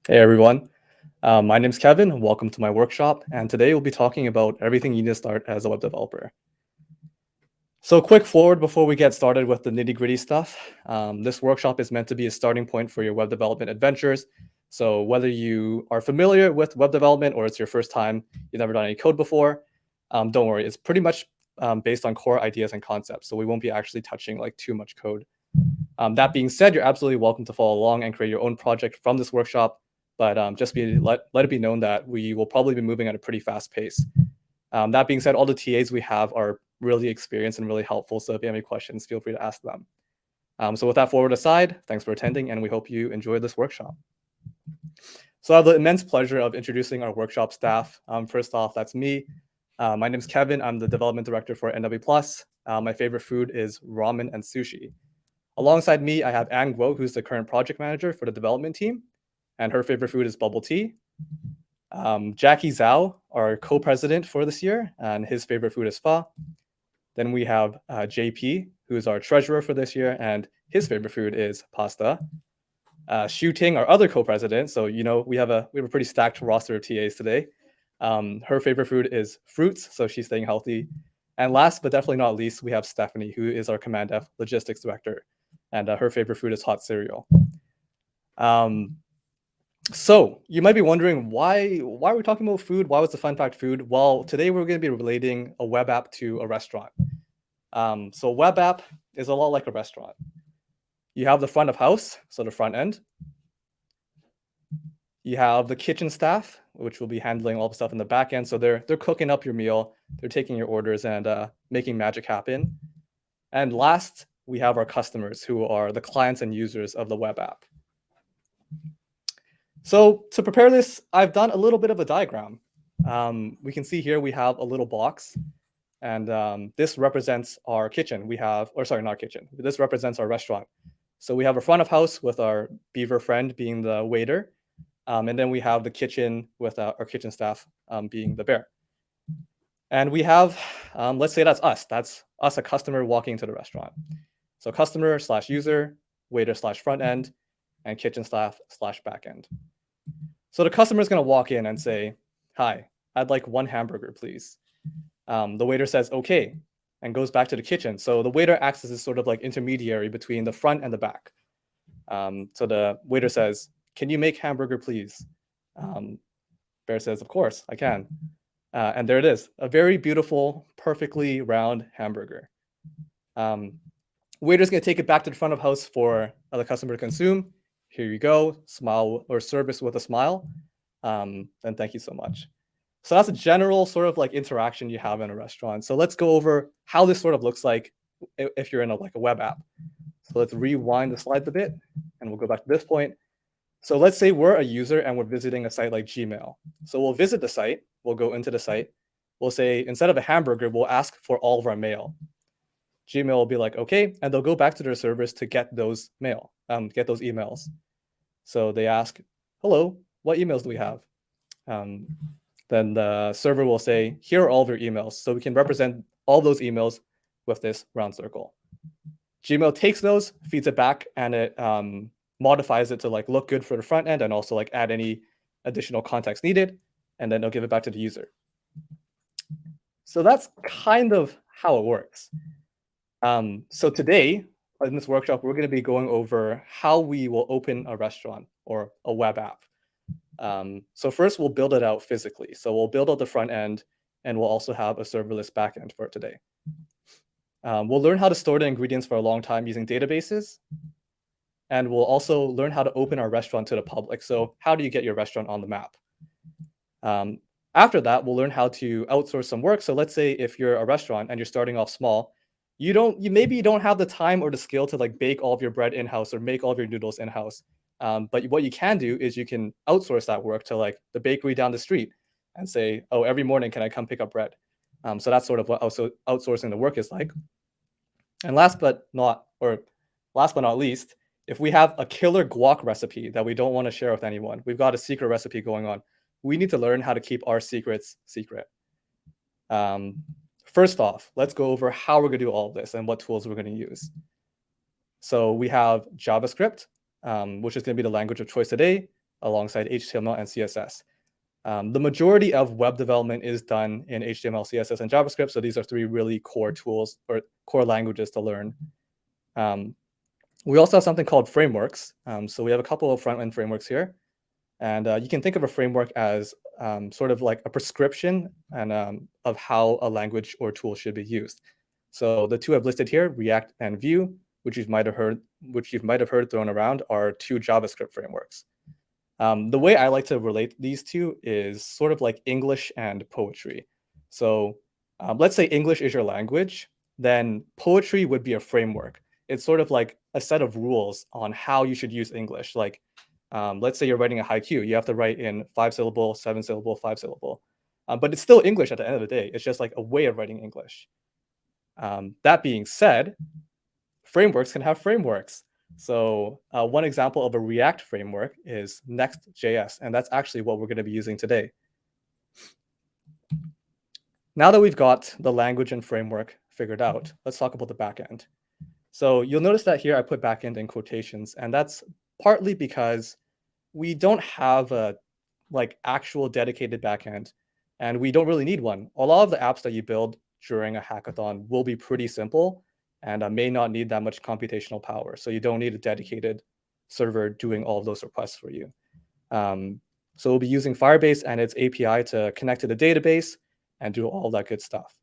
Hey everyone, my name's Kevin. Welcome to my workshop, and today we'll be talking about everything you need to start as a web developer. So quick forward before we get started with the nitty-gritty stuff. This workshop is meant to be a starting point for your web development adventures. So whether you are familiar with web development or it's your first time, you've never done any code before, don't worry. It's pretty much based on core ideas and concepts. So we won't be actually touching like too much code. That being said, you're absolutely welcome to follow along and create your own project from this workshop. But just let it be known that we will probably be moving at a pretty fast pace. That being said, all the TAs we have are really experienced and really helpful. So if you have any questions, feel free to ask them. So with that forward aside, thanks for attending, and we hope you enjoy this workshop. So I have the immense pleasure of introducing our workshop staff. First off, that's me. My name is Kevin. I'm the development director for nwPlus. My favorite food is ramen and sushi. Alongside me, I have Ann Guo, who's the current project manager for the development team, and her favorite food is bubble tea. Jackie Zhao, our co-president for this year, and his favorite food is pho. Then we have JP, who is our treasurer for this year, and his favorite food is pasta. Xu Ting, our other co-president, so we have a pretty stacked roster of TAs today. Her favorite food is fruits, so she's staying healthy. And last but definitely not least, we have Stephanie, who is our cmd-f logistics director, and her favorite food is hot cereal. So you might be wondering why are we talking about food? Why was the fun fact food? Well, today we're going to be relating a web app to a restaurant. So web app is a lot like a restaurant. You have the front of house, so the front end. You have the kitchen staff, which will be handling all the stuff in the back end. So they're cooking up your meal, they're taking your orders and making magic happen. And last, we have our customers, who are the clients and users of the web app. So to prepare this, I've done a little bit of a diagram. We can see here we have a little box, and this represents our kitchen. Not kitchen. This represents our restaurant. So we have a front of house with our beaver friend being the waiter, and then we have the kitchen with our kitchen staff being the bear. And we have, let's say that's us. That's us, a customer walking into the restaurant. So customer / user, waiter / front end, and kitchen staff / back end. So the customer is going to walk in and say, "Hi, I'd like 1 hamburger, please." The waiter says, "Okay," and goes back to the kitchen. So the waiter acts as this sort of like intermediary between the front and the back. So the waiter says, "Can you make hamburger, please?" Bear says, "Of course, I can." And there it is, a very beautiful, perfectly round hamburger. Waiter's going to take it back to the front of house for the customer to consume. Here you go, smile or service with a smile. And thank you so much. So that's a general sort of like interaction you have in a restaurant. So let's go over how this sort of looks like if you're in a web app. So let's rewind the slides a bit, and we'll go back to this point. So let's say we're a user and we're visiting a site like Gmail. So we'll visit the site, we'll go into the site, we'll say, instead of a hamburger, we'll ask for all of our mail. Gmail will be like, okay, and they'll go back to their servers to get those emails. So they ask, "Hello, what emails do we have?" Then the server will say, "Here are all of your emails." So we can represent all those emails with this round circle. Gmail takes those, feeds it back, and it modifies it to like look good for the front end and also like add any additional context needed, and then they'll give it back to the user. So that's kind of how it works. So today, in this workshop, we're going to be going over how we will open a restaurant or a web app. So first, we'll build it out physically. So we'll build out the front end, and we'll also have a serverless backend for it today. We'll learn how to store the ingredients for a long time using databases. And we'll also learn how to open our restaurant to the public. So how do you get your restaurant on the map? After that, we'll learn how to outsource some work. So let's say if you're a restaurant and you're starting off small, maybe you don't have the time or the skill to like bake all of your bread in-house or make all of your noodles in-house. But what you can do is you can outsource that work to like the bakery down the street and say, "Oh, every morning, can I come pick up bread?" So that's sort of what also outsourcing the work is like. And last but not least, if we have a killer guac recipe that we don't want to share with anyone, we've got a secret recipe going on, we need to learn how to keep our secrets secret. First off, let's go over how we're going to do all of this and what tools we're going to use. So we have JavaScript, which is going to be the language of choice today. alongside HTML and CSS. The majority of web development is done in HTML, CSS, and JavaScript. So these are three really core tools or core languages to learn. We also have something called frameworks. So we have a couple of front-end frameworks here. And you can think of a framework as sort of like a prescription and of how a language or tool should be used. So the two I've listed here, React and Vue, which you might have heard thrown around, are two JavaScript frameworks. The way I like to relate these two is sort of like English and poetry. So let's say English is your language, then poetry would be a framework. It's sort of like a set of rules on how you should use English. Like, let's say you're writing a haiku, you have to write in 5-syllable, 7-syllable, 5-syllable. But it's still English at the end of the day. It's just like a way of writing English. That being said, frameworks can have frameworks. So one example of a React framework is Next.js, and that's actually what we're going to be using today. Now that we've got the language and framework figured out, let's talk about the backend. So you'll notice that here I put backend in quotations, and that's partly because we don't have a actual dedicated backend, and we don't really need one. A lot of the apps that you build during a hackathon will be pretty simple and may not need that much computational power. So you don't need a dedicated server doing all of those requests for you. So we'll be using Firebase and its API to connect to the database and do all that good stuff.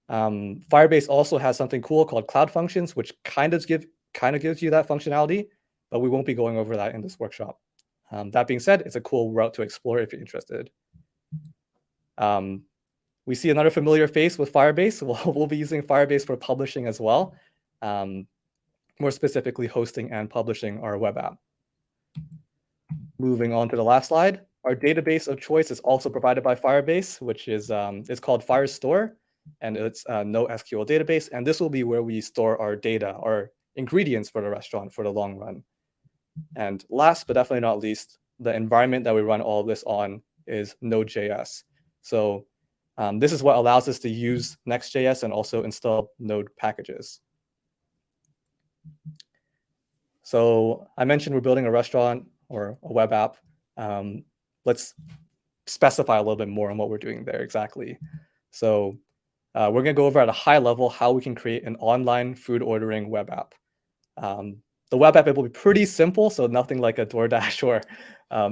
Firebase also has something cool called Cloud Functions, which kind of gives you that functionality, but we won't be going over that in this workshop. That being said, it's a cool route to explore if you're interested. We see another familiar face with Firebase. We'll be using Firebase for publishing as well, more specifically hosting and publishing our web app. Moving on to the last slide, our database of choice is also provided by Firebase, which is it's called Firestore, and it's a NoSQL database. And this will be where we store our data, our ingredients for the restaurant for the long run. And last but definitely not least, the environment that we run all of this on is Node.js. So this is what allows us to use Next.js and also install Node packages. So I mentioned we're building a restaurant or a web app. Let's specify a little bit more on what we're doing there exactly. So we're going to go over at a high level how we can create an online food ordering web app. The web app will be pretty simple, so nothing like a DoorDash or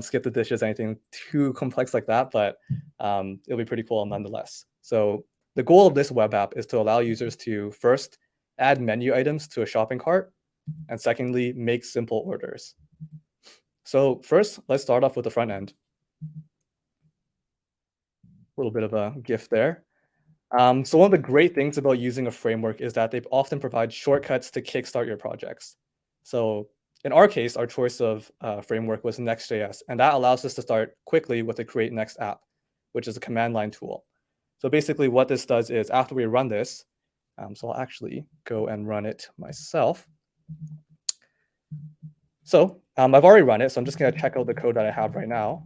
Skip the Dishes, anything too complex like that, but it'll be pretty cool nonetheless. So the goal of this web app is to allow users to first add menu items to a shopping cart, and secondly, make simple orders. So first, let's start off with the front end. A little bit of a GIF there. So one of the great things about using a framework is that they often provide shortcuts to kickstart your projects. So in our case, our choice of framework was Next.js, and that allows us to start quickly with the Create Next app, which is a command line tool. So basically what this does is after we run this, so I'll actually go and run it myself. So I've already run it, so I'm just going to check out the code that I have right now.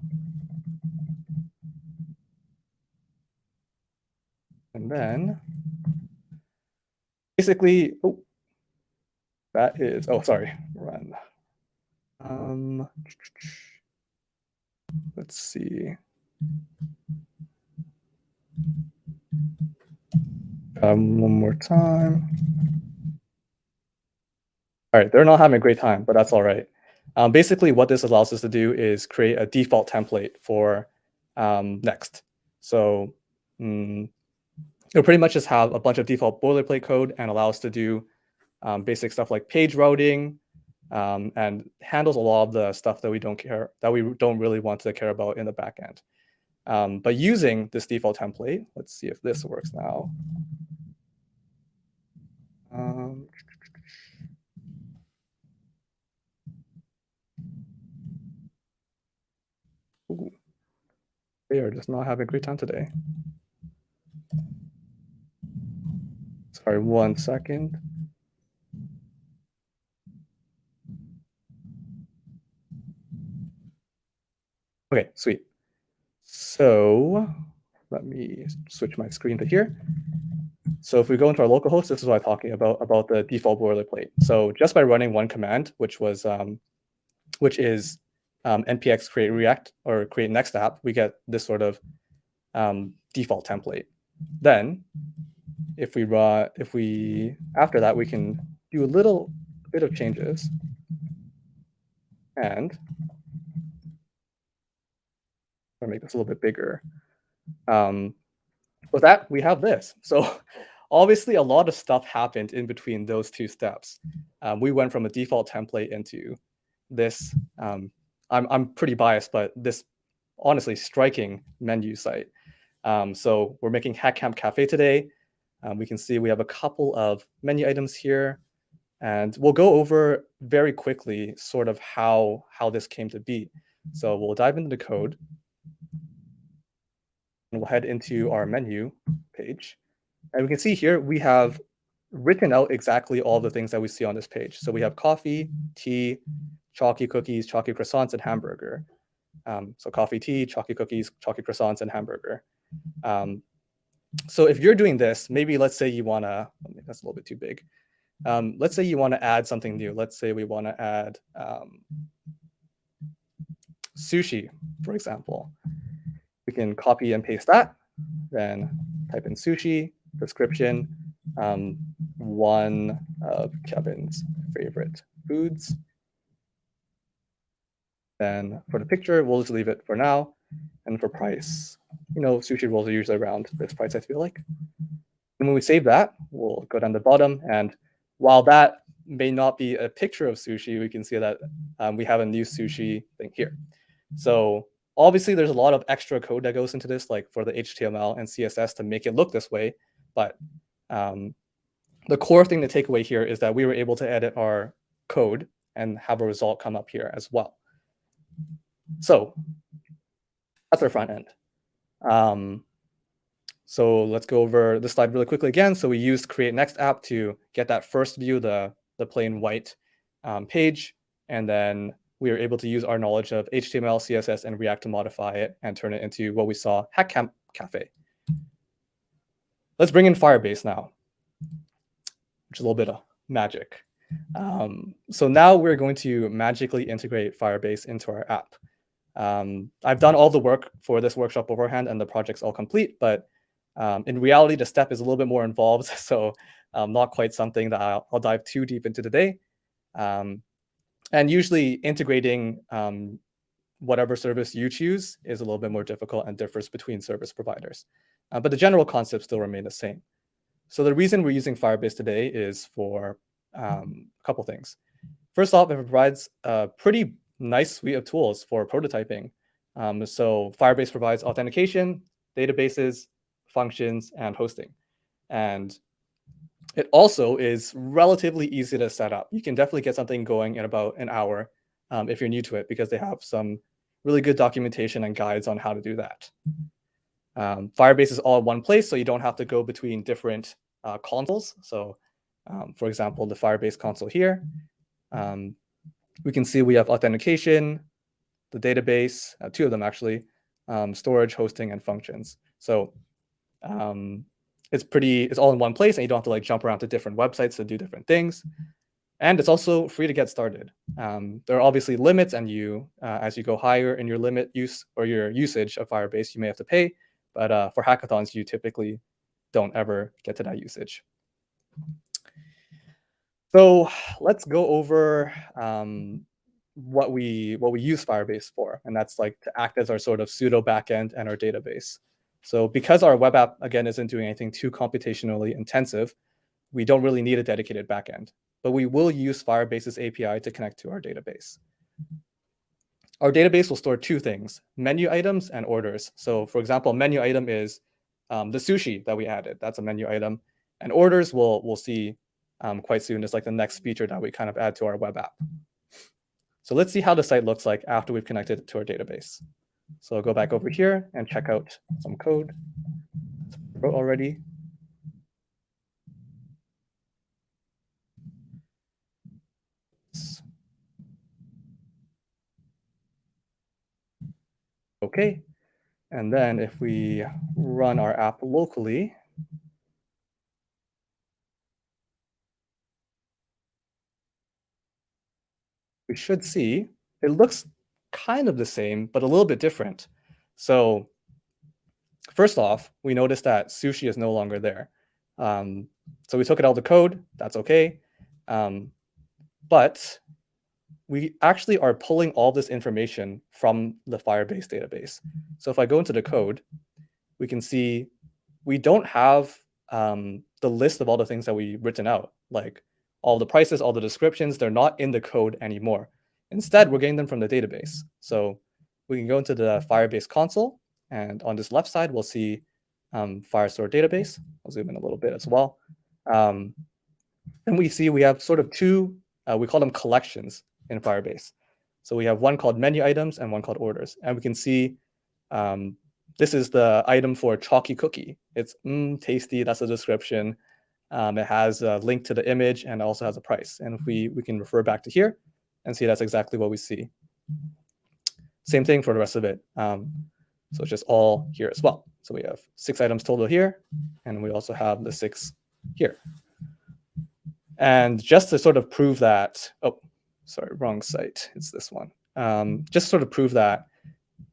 And then basically, that is, run. Let's see. One more time. All right, they're not having a great time, but that's all right. Basically, what this allows us to do is create a default template for Next. So it'll pretty much just have a bunch of default boilerplate code and allow us to do basic stuff like page routing, and handles a lot of the stuff that we don't really want to care about in the backend. But using this default template, let's see if this works now. Ooh, they are just not having a great time today. Sorry, 1 second. Okay, sweet. So let me switch my screen to here. So if we go into our localhost, this is what I'm talking about the default boilerplate. So just by running one command, which is npx create react or create next app, we get this sort of default template. Then if we after that, we can do a little bit of changes, and I'll make this a little bit bigger. With that, we have this. So obviously a lot of stuff happened in between those two steps. We went from a default template into this, I'm pretty biased, but this honestly striking menu site. So we're making HackCamp Cafe today. We can see we have a couple of menu items here, and we'll go over very quickly sort of how this came to be. So we'll dive into the code, and we'll head into our menu page. And we can see here we have written out exactly all the things that we see on this page. So we have coffee, tea, chalky cookies, chalky croissants, and hamburger. So coffee, tea, chalky cookies, chalky croissants, and hamburger. So if you're doing this, maybe let's say you want to, that's a little bit too big. Let's say you want to add something new. Let's say we want to add sushi, for example. We can copy and paste that, then type in sushi, description, one of Kevin's favorite foods. Then for the picture, we'll just leave it for now. And for price, sushi rolls are usually around this price, I feel like. And when we save that, we'll go down the bottom. And while that may not be a picture of sushi, we can see that we have a new sushi thing here. So obviously, there's a lot of extra code that goes into this, like for the HTML and CSS to make it look this way. But the core thing to take away here is that we were able to edit our code and have a result come up here as well. So that's our front end. So let's go over this slide really quickly again. So we used create next app to get that first view, the plain white page, and then we were able to use our knowledge of HTML, CSS, and React to modify it and turn it into what we saw, HackCamp Cafe. Let's bring in Firebase now, which is a little bit of magic. So now we're going to magically integrate Firebase into our app. I've done all the work for this workshop beforehand, and the project's all complete, but in reality, the step is a little bit more involved, so not quite something that I'll dive too deep into today. And usually integrating whatever service you choose is a little bit more difficult and differs between service providers. But the general concepts still remain the same. So the reason we're using Firebase today is for a couple things. First off, it provides a pretty nice suite of tools for prototyping. So Firebase provides authentication, databases, functions, and hosting. And it also is relatively easy to set up. You can definitely get something going in about an hour if you're new to it, because they have some really good documentation and guides on how to do that. Firebase is all in one place, so you don't have to go between different consoles. So for example, the Firebase console here, we can see we have authentication, the database, two of them actually, storage, hosting, and functions. So it's all in one place, and you don't have to like jump around to different websites to do different things. And it's also free to get started. There are obviously limits, and as you go higher in your limit use or your usage of Firebase, you may have to pay. But for hackathons, you typically don't ever get to that usage. So let's go over what we use Firebase for, and that's like to act as our sort of pseudo backend and our database. So because our web app, again, isn't doing anything too computationally intensive, we don't really need a dedicated backend, but we will use Firebase's API to connect to our database. Our database will store two things, menu items and orders. So for example, menu item is the sushi that we added. That's a menu item. And orders we'll see quite soon is like the next feature that we kind of add to our web app. So let's see how the site looks like after we've connected it to our database. So I'll go back over here and check out some code I wrote already. Okay, and then if we run our app locally, we should see it looks kind of the same, but a little bit different. So first off, we noticed that sushi is no longer there. So we took it out of the code. That's okay. But we actually are pulling all this information from the Firebase database. So if I go into the code, we can see we don't have the list of all the things that we've written out, like all the prices, all the descriptions. They're not in the code anymore. Instead, we're getting them from the database. So we can go into the Firebase console, and on this left side, we'll see Firestore database. I'll zoom in a little bit as well. And we see we have sort of two, we call them collections in Firebase. So we have one called menu items and one called orders. And we can see this is the item for chalky cookie. It's tasty, that's the description. It has a link to the image and also has a price. And if we can refer back to here and see that's exactly what we see. Same thing for the rest of it. So it's just all here as well. So we have 6 items total here, and we also have the 6 here. And just to sort of prove that, oh, sorry, wrong site, it's this one. Just to sort of prove that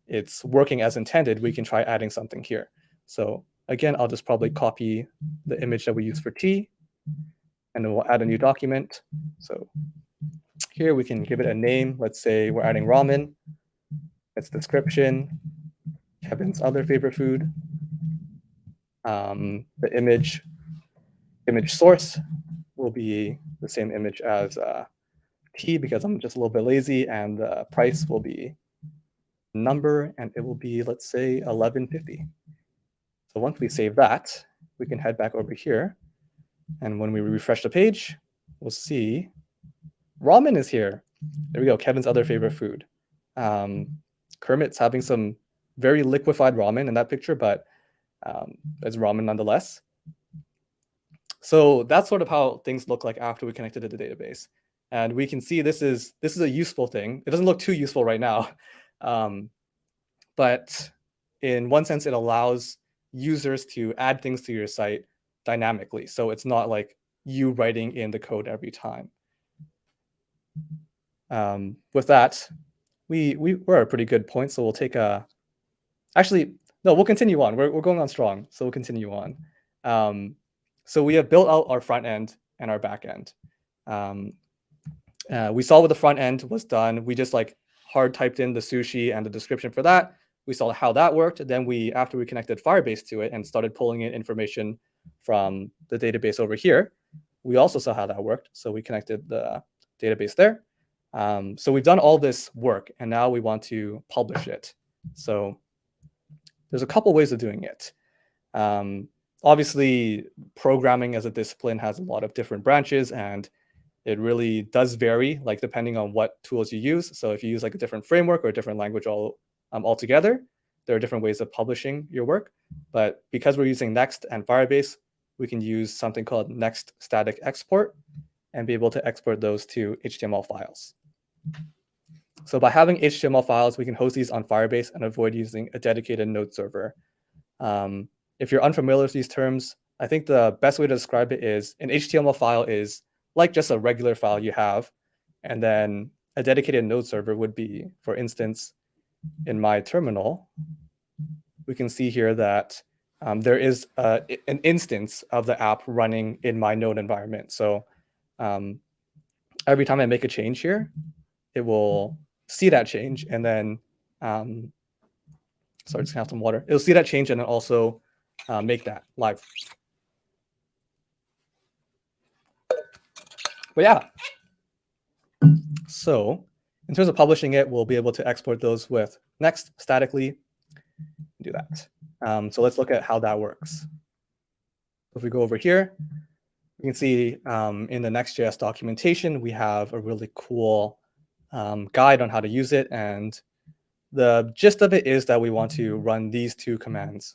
it's working as intended, we can try adding something here. So again, I'll just probably copy the image that we use for T, and then we'll add a new document. So here we can give it a name. Let's say we're adding ramen. Its description, Kevin's other favorite food. The image source will be the same image as T because I'm just a little bit lazy, and the price will be number, and it will be, let's say, $11.50. So once we save that, we can head back over here, and when we refresh the page, we'll see ramen is here. There we go, Kevin's other favorite food. Kermit's having some very liquefied ramen in that picture, but it's ramen nonetheless. So that's sort of how things look like after we connected to the database. And we can see this is a useful thing. It doesn't look too useful right now, but in one sense, it allows users to add things to your site dynamically. So it's not like you writing in the code every time. With that, we're at a pretty good point. So we'll take a, actually, no, we'll continue on. We're going on strong. So we'll continue on. So we have built out our front end and our back end. We saw what the front end was done. We just like hard typed in the sushi and the description for that. We saw how that worked. Then after we connected Firebase to it and started pulling in information from the database over here, we also saw how that worked. So we connected the database there. So we've done all this work, and now we want to publish it. So there's a couple ways of doing it. Obviously, programming as a discipline has a lot of different branches, and it really does vary, like depending on what tools you use. So if you use like a different framework or a different language altogether, there are different ways of publishing your work. But because we're using Next and Firebase, we can use something called Next Static Export and be able to export those to HTML files. So by having HTML files, we can host these on Firebase and avoid using a dedicated node server. If you're unfamiliar with these terms, I think the best way to describe it is an HTML file is like just a regular file you have, and then a dedicated node server would be, for instance, in my terminal, we can see here that there is an instance of the app running in my node environment. So every time I make a change here, it will see that change, and then, sorry, just gonna have some water. It'll see that change and then also make that live. But yeah, so in terms of publishing it, we'll be able to export those with Next statically. Do that. So let's look at how that works. If we go over here, you can see in the Next.js documentation, we have a really cool guide on how to use it. And the gist of it is that we want to run these 2 commands.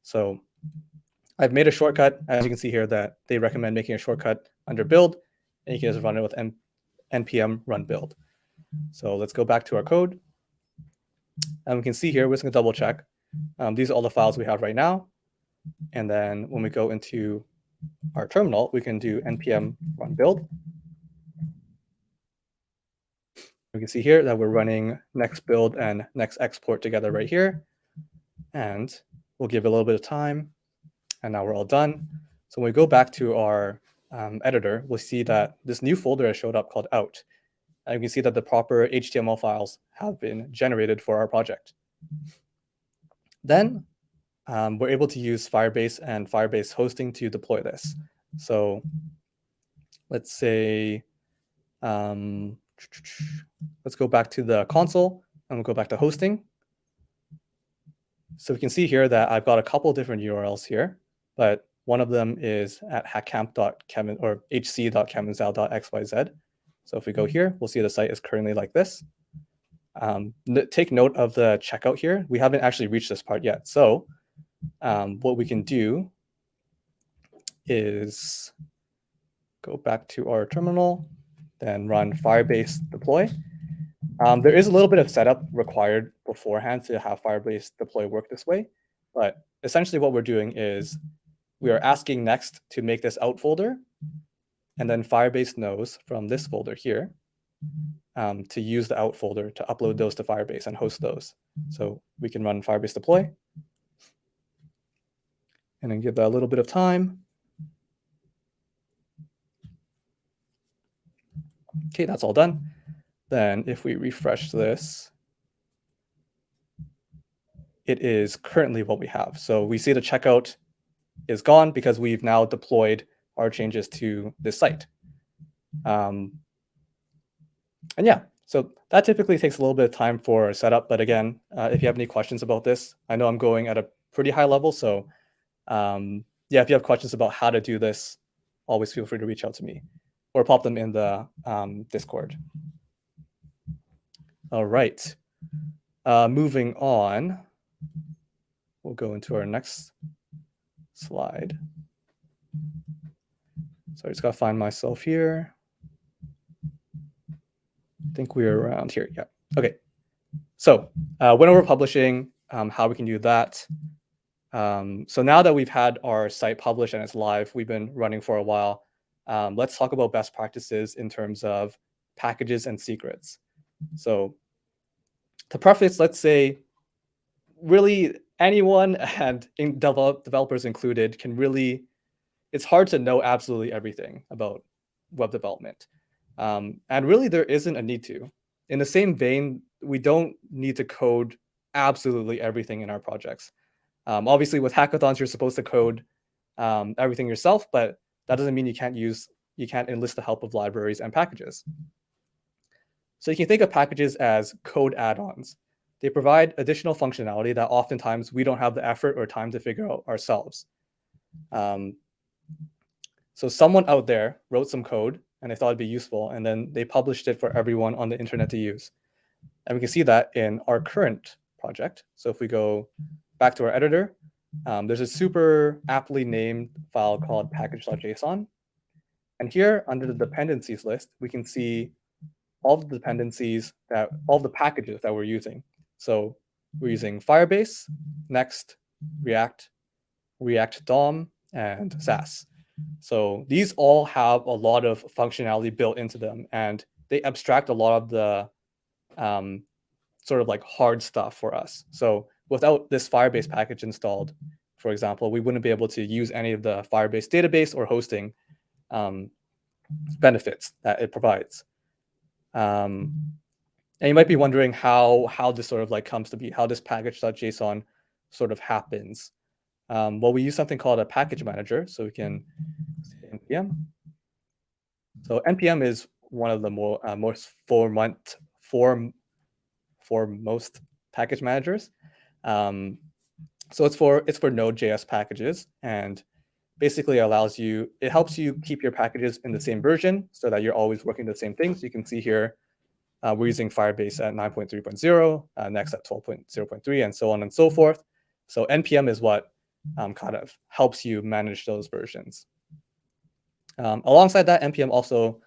So I've made a shortcut, as you can see here, that they recommend making a shortcut under build, and you can just run it with npm run build. So let's go back to our code. And we can see here, we're just gonna double check. These are all the files we have right now. And then when we go into our terminal, we can do npm run build. We can see here that we're running next build and next export together right here. And we'll give it a little bit of time. And now we're all done. So when we go back to our editor, we'll see that this new folder has showed up called out. And you can see that the proper HTML files have been generated for our project. Then we're able to use Firebase and Firebase hosting to deploy this. So let's say, let's go back to the console and we'll go back to hosting. So we can see here that I've got a couple different URLs here, but one of them is at hackcamp.kevin or hc.kevinzhao.xyz. So if we go here, we'll see the site is currently like this. Take note of the checkout here. We haven't actually reached this part yet. So what we can do is go back to our terminal, then run Firebase deploy. There is a little bit of setup required beforehand to have Firebase deploy work this way. But essentially what we're doing is we are asking Next to make this out folder. And then Firebase knows from this folder here to use the out folder to upload those to Firebase and host those. So we can run Firebase deploy. And then give that a little bit of time. Okay, that's all done. Then if we refresh this, it is currently what we have. So we see the checkout is gone because we've now deployed our changes to this site. And yeah, so that typically takes a little bit of time for setup. But again, if you have any questions about this, I know I'm going at a pretty high level. So yeah, if you have questions about how to do this, always feel free to reach out to me or pop them in the Discord. All right, moving on, we'll go into our next slide. So I just gotta find myself here. I think we're around here, yeah. Okay, so when we're publishing, how we can do that. So now that we've had our site published and it's live, we've been running for a while. Let's talk about best practices in terms of packages and secrets. So to preface, let's say really anyone and developers included can really, it's hard to know absolutely everything about web development. And really there isn't a need to. In the same vein, we don't need to code absolutely everything in our projects. Obviously with hackathons, you're supposed to code everything yourself, but that doesn't mean you can't enlist the help of libraries and packages. So you can think of packages as code add-ons. They provide additional functionality that oftentimes we don't have the effort or time to figure out ourselves. So someone out there wrote some code and they thought it'd be useful, and then they published it for everyone on the internet to use. And we can see that in our current project. So if we go back to our editor, there's a super aptly named file called package.json. And here under the dependencies list, we can see all the dependencies all the packages that we're using. So we're using Firebase, Next, React, React DOM, and Sass. So these all have a lot of functionality built into them, and they abstract a lot of the sort of like hard stuff for us. So without this Firebase package installed, for example, we wouldn't be able to use any of the Firebase database or hosting benefits that it provides. And you might be wondering how this sort of like comes to be, how this package.json sort of happens. Well, we use something called a package manager. So we can say npm. So npm is one of the most foremost package managers. So it's for Node.js packages, and basically it helps you keep your packages in the same version so that you're always working the same things. You can see here, we're using Firebase at 9.3.0, Next at 12.0.3, and so on and so forth. So npm is what kind of helps you manage those versions. Alongside that, npm also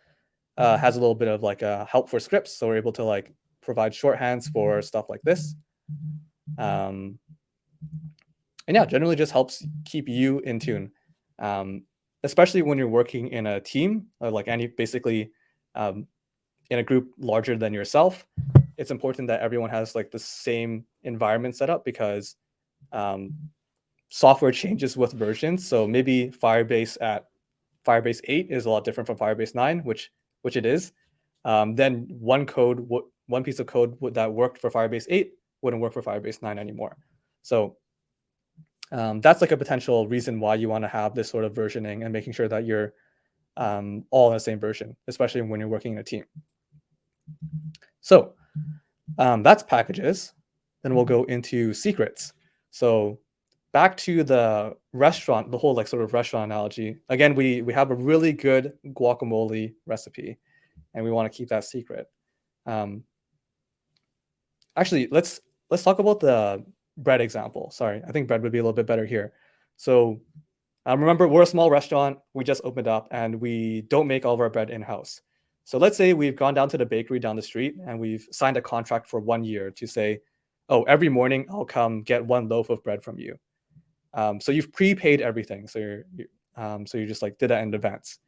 has a little bit of like a help for scripts. So we're able to like provide shorthands for stuff like this. And yeah, generally just helps keep you in tune, especially when you're working in a team, like basically in a group larger than yourself, it's important that everyone has like the same environment set up, because software changes with versions. So maybe Firebase 8 is a lot different from Firebase 9, which it is. Then one piece of code that worked for Firebase 8 wouldn't work for Firebase 9 anymore. So that's like a potential reason why you want to have this sort of versioning and making sure that you're all in the same version, especially when you're working in a team. So that's packages. Then we'll go into secrets. So back to the restaurant, the whole like sort of restaurant analogy. Again, we have a really good guacamole recipe, and we want to keep that secret. Actually, let's talk about the bread example. Sorry, I think bread would be a little bit better here. So remember, we're a small restaurant. We just opened up, and we don't make all of our bread in-house. So let's say we've gone down to the bakery down the street, and we've signed a contract for 1 year to say, oh, every morning I'll come get 1 loaf of bread from you. So you've prepaid everything. So you just like did that in advance.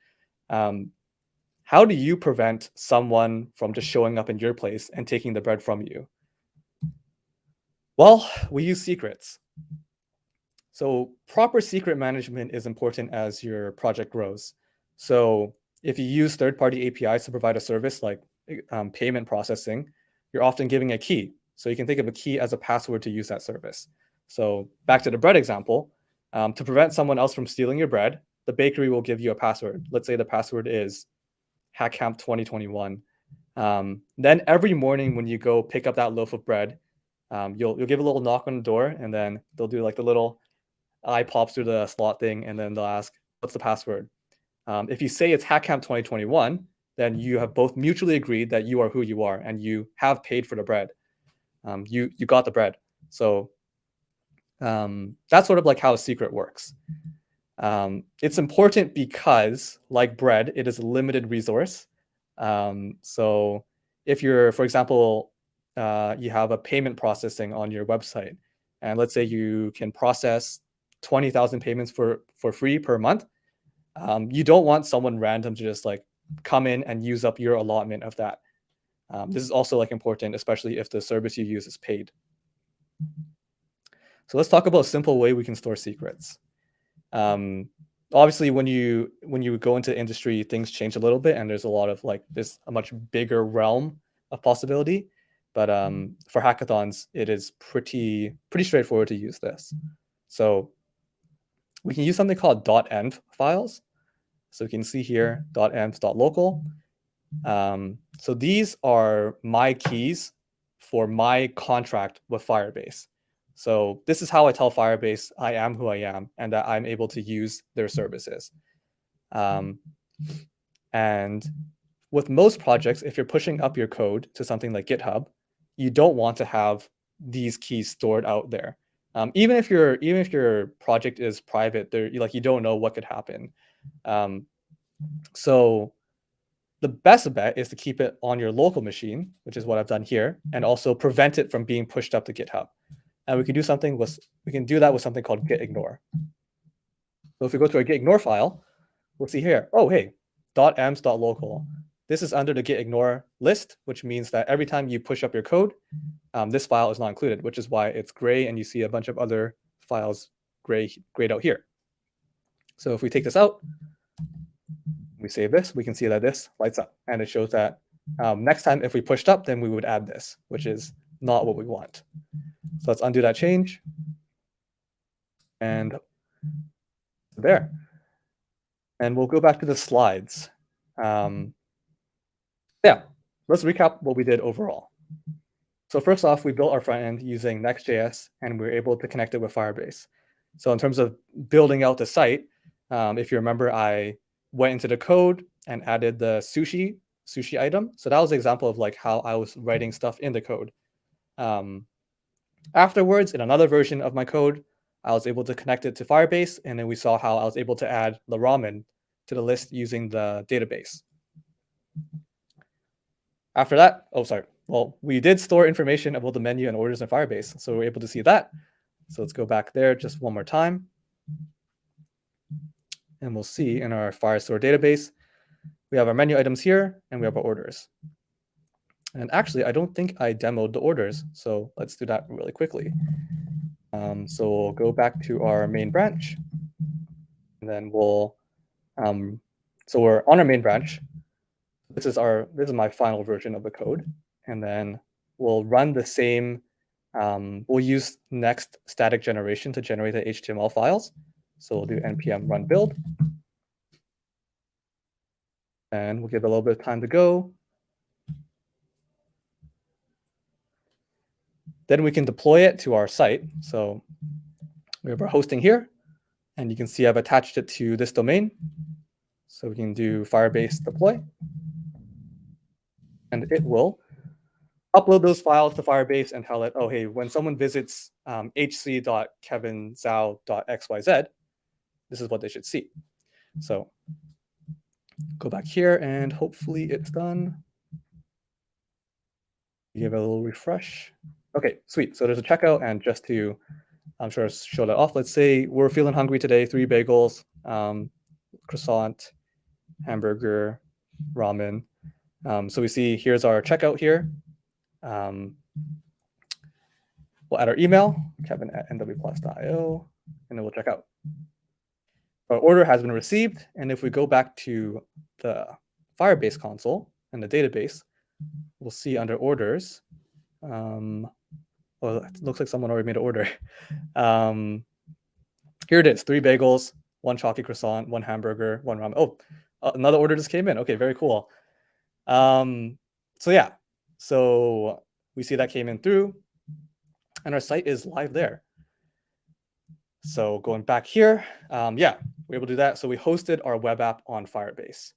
How do you prevent someone from just showing up in your place and taking the bread from you? Well, we use secrets. So proper secret management is important as your project grows. So if you use third-party APIs to provide a service like payment processing, you're often giving a key. So you can think of a key as a password to use that service. So back to the bread example, to prevent someone else from stealing your bread, the bakery will give you a password. Let's say the password is HackCamp 2021. Then every morning when you go pick up that loaf of bread, you'll give a little knock on the door, and then they'll do like the little eye pops through the slot thing, and then they'll ask, what's the password? If you say it's HackCamp 2021, then you have both mutually agreed that you are who you are, and you have paid for the bread. You got the bread. So that's sort of like how a secret works. It's important because, like bread, it is a limited resource. So if you're, for example, you have a payment processing on your website, and let's say you can process 20,000 payments for free per month, you don't want someone random to just like come in and use up your allotment of that. This is also like important, especially if the service you use is paid. So let's talk about a simple way we can store secrets. Obviously, when you go into industry, things change a little bit, and there's a lot of like there's a much bigger realm of possibility. But for hackathons, it is pretty straightforward to use this. So we can use something called .env files. So you can see here .env.local. So these are my keys for my contract with Firebase. So this is how I tell Firebase I am who I am and that I'm able to use their services. And with most projects, if you're pushing up your code to something like GitHub, you don't want to have these keys stored out there. Even if your project is private, you don't know what could happen. So the best bet is to keep it on your local machine, which is what I've done here, and also prevent it from being pushed up to GitHub. And we can do that with something called gitignore. So if we go to our gitignore file, we'll see here, oh, hey, .ems.local. This is under the gitignore list, which means that every time you push up your code, this file is not included, which is why it's gray and you see a bunch of other files grayed out here. So if we take this out, we save this, we can see that this lights up, and it shows that next time if we pushed up, then we would add this, which is not what we want. So let's undo that change. And there. And we'll go back to the slides. Yeah, let's recap what we did overall. So first off, we built our front end using Next.js, and we were able to connect it with Firebase. So in terms of building out the site, if you remember, I went into the code and added the sushi item. So that was an example of like how I was writing stuff in the code. Afterwards, in another version of my code, I was able to connect it to Firebase, and then we saw how I was able to add the ramen to the list using the database. After that, well, we did store information about the menu and orders in Firebase, so we're able to see that. So let's go back there just one more time. And we'll see in our Firestore database, we have our menu items here, and we have our orders. And actually, I don't think I demoed the orders, so let's do that really quickly. So we'll go back to our main branch, and then we'll, so we're on our main branch. This is my final version of the code, and then we'll run the same. We'll use next static generation to generate the HTML files. So we'll do npm run build, and we'll give it a little bit of time to go. Then we can deploy it to our site. So we have our hosting here, and you can see I've attached it to this domain. So we can do Firebase deploy, and it will upload those files to Firebase and tell it, oh, hey, when someone visits hc.kevinzhao.xyz, this is what they should see. So go back here, and hopefully it's done. Give it a little refresh. Okay, sweet. So there's a checkout, and just to show that off, let's say we're feeling hungry today, 3 bagels, croissant, hamburger, ramen. So we see here's our checkout here. We'll add our email, kevin@nwplus.io, and then we'll check out. Our order has been received, and if we go back to the Firebase console and the database, we'll see under orders. Well, it looks like someone already made an order. Here it is: 3 bagels, 1 chocolate croissant, 1 hamburger, 1 ramen. Oh, another order just came in. Okay, very cool. So yeah, so we see that came in through, and our site is live there. So going back here, yeah, we're able to do that. So we hosted our web app on Firebase.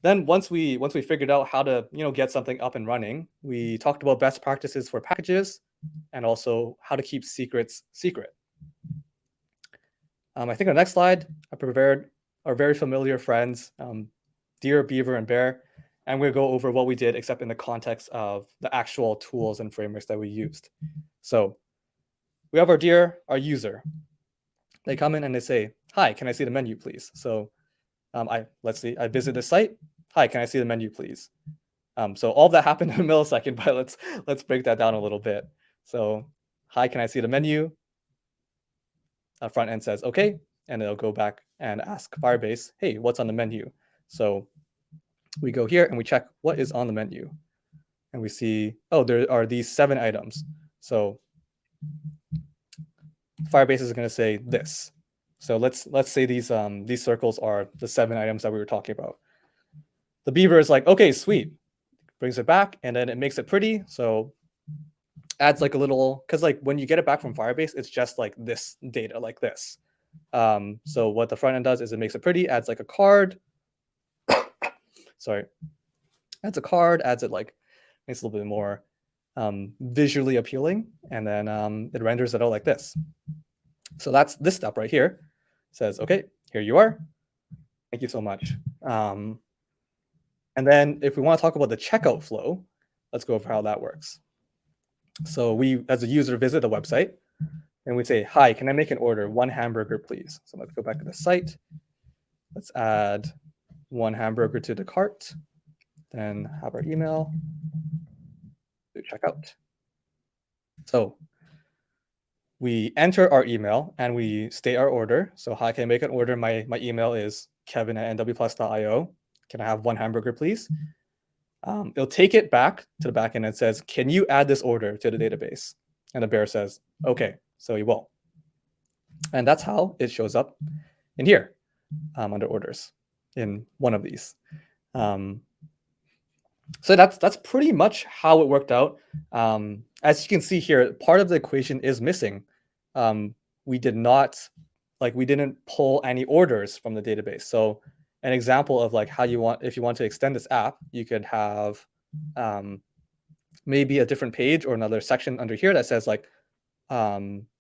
Then once we figured out how to get something up and running, we talked about best practices for packages and also how to keep secrets secret. I think on the next slide, I prepared our very familiar friends, deer, beaver, and bear, and we'll go over what we did, except in the context of the actual tools and frameworks that we used. So we have our deer, our user. They come in and they say, "Hi, can I see the menu, please?" So let's see, I visit the site. "Hi, can I see the menu, please?" So all that happened in a millisecond, but let's break that down a little bit. So, "Hi, can I see the menu?" Front end says, "Okay," and it'll go back and ask Firebase, "Hey, what's on the menu?" So we go here and we check what is on the menu, and we see, oh, there are these 7 items. So Firebase is going to say this. So let's say these circles are the 7 items that we were talking about. The beaver is like, okay, sweet, brings it back, and then it makes it pretty. So adds like a little, because like when you get it back from Firebase, it's just like this data like this. So what the front end does is it makes it pretty, adds like a card. Sorry, adds a card, adds it like, makes it a little bit more visually appealing, and then it renders it out like this. So that's this step right here. It says, okay, here you are. Thank you so much. And then if we want to talk about the checkout flow, let's go over how that works. So we, as a user, visit the website, and we say, "Hi, can I make an order? 1 hamburger, please." So let's go back to the site. Let's add 1 hamburger to the cart, then have our email to checkout. So we enter our email and we state our order. So, "Hi, can I make an order? My email is kevin@nwplus.io. Can I have 1 hamburger, please?" It'll take it back to the backend and says, "Can you add this order to the database?" And the bear says, "Okay," so he will. And that's how it shows up in here under orders in one of these. So that's pretty much how it worked out. As you can see here, part of the equation is missing. We didn't pull any orders from the database. So an example of like how if you want to extend this app, you could have maybe a different page or another section under here that says like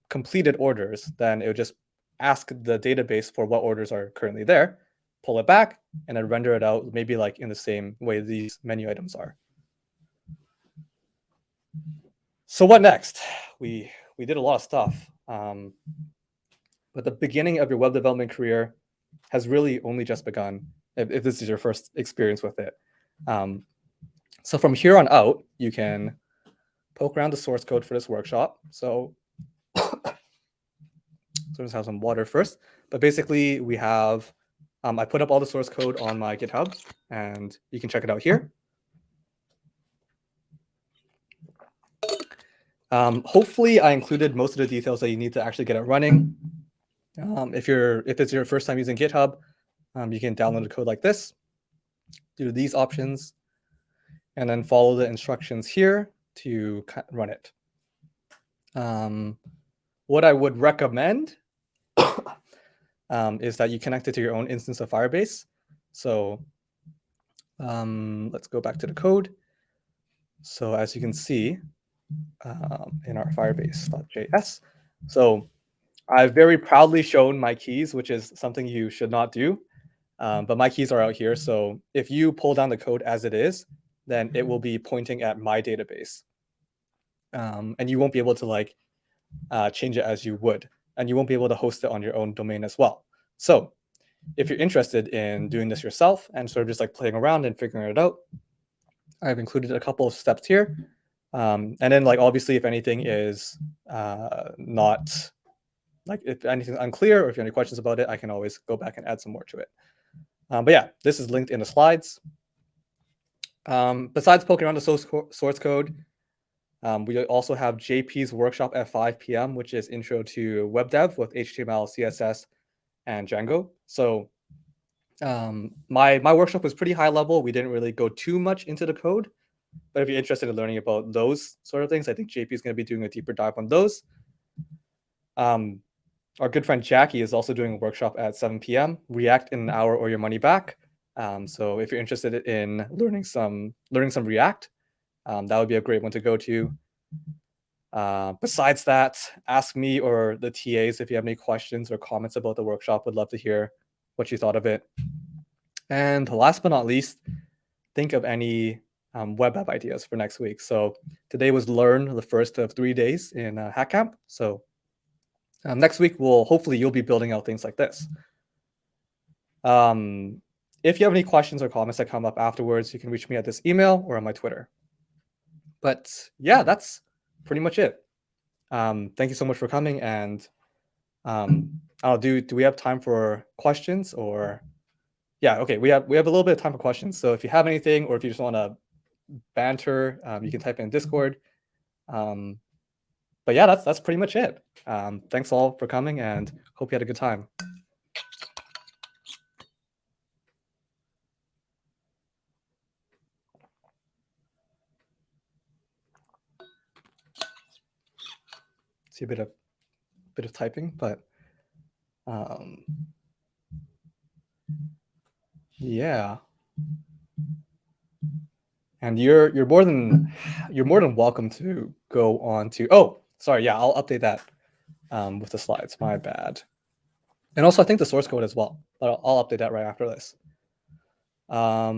completed orders. Then it would just ask the database for what orders are currently there, pull it back, and then render it out maybe like in the same way these menu items are. So what next? We did a lot of stuff, but the beginning of your web development career has really only just begun if this is your first experience with it. So from here on out, you can poke around the source code for this workshop. So let's have some water first. But basically, we have, I put up all the source code on my GitHub, and you can check it out here. Hopefully, I included most of the details that you need to actually get it running. If it's your first time using GitHub, you can download the code like this, do these options, and then follow the instructions here to run it. What I would recommend is that you connect it to your own instance of Firebase. So let's go back to the code. So as you can see in our firebase.js, so I've very proudly shown my keys, which is something you should not do. But my keys are out here. So if you pull down the code as it is, then it will be pointing at my database. And you won't be able to like change it as you would. And you won't be able to host it on your own domain as well. So if you're interested in doing this yourself and sort of just like playing around and figuring it out, I've included a couple of steps here. And then like, obviously, if anything is not, like if anything's unclear or if you have any questions about it, I can always go back and add some more to it. But yeah, this is linked in the slides. Besides poking around the source code, we also have JP's workshop at 5 p.m., which is intro to web dev with HTML, CSS, and Django. So my workshop was pretty high level. We didn't really go too much into the code. But if you're interested in learning about those sort of things, I think JP is going to be doing a deeper dive on those. Our good friend Jackie is also doing a workshop at 7 p.m. React in an hour or your money back. So if you're interested in learning some React, that would be a great one to go to. Besides that, ask me or the TAs if you have any questions or comments about the workshop. Would love to hear what you thought of it. And last but not least, think of any web app ideas for next week. So today was Learn, the first of 3 days in HackCamp. So next week, hopefully you'll be building out things like this. If you have any questions or comments that come up afterwards, you can reach me at this email or on my Twitter. But yeah, that's pretty much it. Thank you so much for coming. And do we have time for questions or? Yeah, okay. We have a little bit of time for questions. So if you have anything, or if you just want to banter, you can type in Discord. But yeah, that's pretty much it. Thanks all for coming, and hope you had a good time. See a bit of typing, but yeah. And you're more than welcome to go on to. Oh, sorry. Yeah, I'll update that with the slides. My bad. And also, I think the source code as well. But I'll update that right after this. But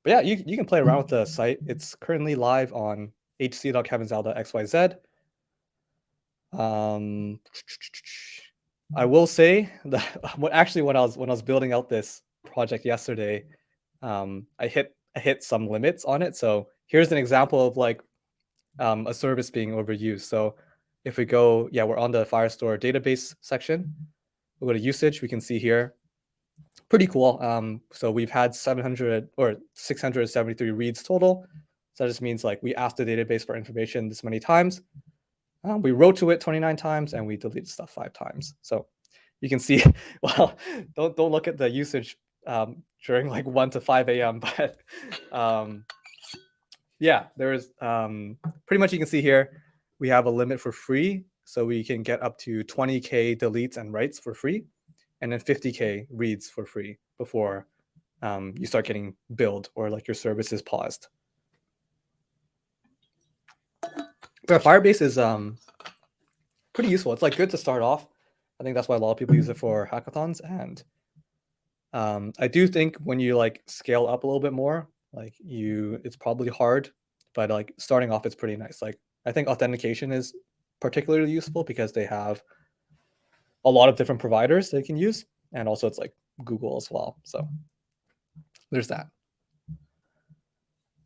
yeah, you can play around with the site. It's currently live on hc.kevinzal.xyz. I will say that when I was building out this project yesterday, I hit some limits on it. So here's an example of like a service being overused. So if we go, we're on the Firestore database section. We'll go to usage. We can see here, pretty cool. So we've had 700 or 673 reads total. So that just means like we asked the database for information this many times. We wrote to it 29 times and we deleted stuff 5 times. So you can see, well, don't look at the usage during like 1 to 5 a.m. But yeah, there's pretty much you can see here, we have a limit for free. So we can get up to 20K deletes and writes for free, and then 50K reads for free before you start getting billed or like your service is paused. But Firebase is pretty useful. It's like good to start off. I think that's why a lot of people use it for hackathons. And I do think when you like scale up a little bit more, like it's probably hard, but like starting off, it's pretty nice. Like I think authentication is particularly useful because they have a lot of different providers they can use. And also it's like Google as well. So there's that.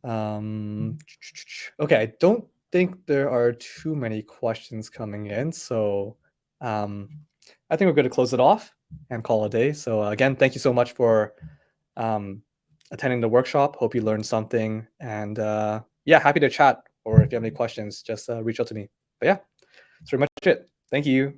Okay, I don't think there are too many questions coming in, so I think we're going to close it off and call it a day. So again, thank you so much for attending the workshop. Hope you learned something, and yeah, happy to chat. Or if you have any questions, just reach out to me. But yeah, that's pretty much it. Thank you.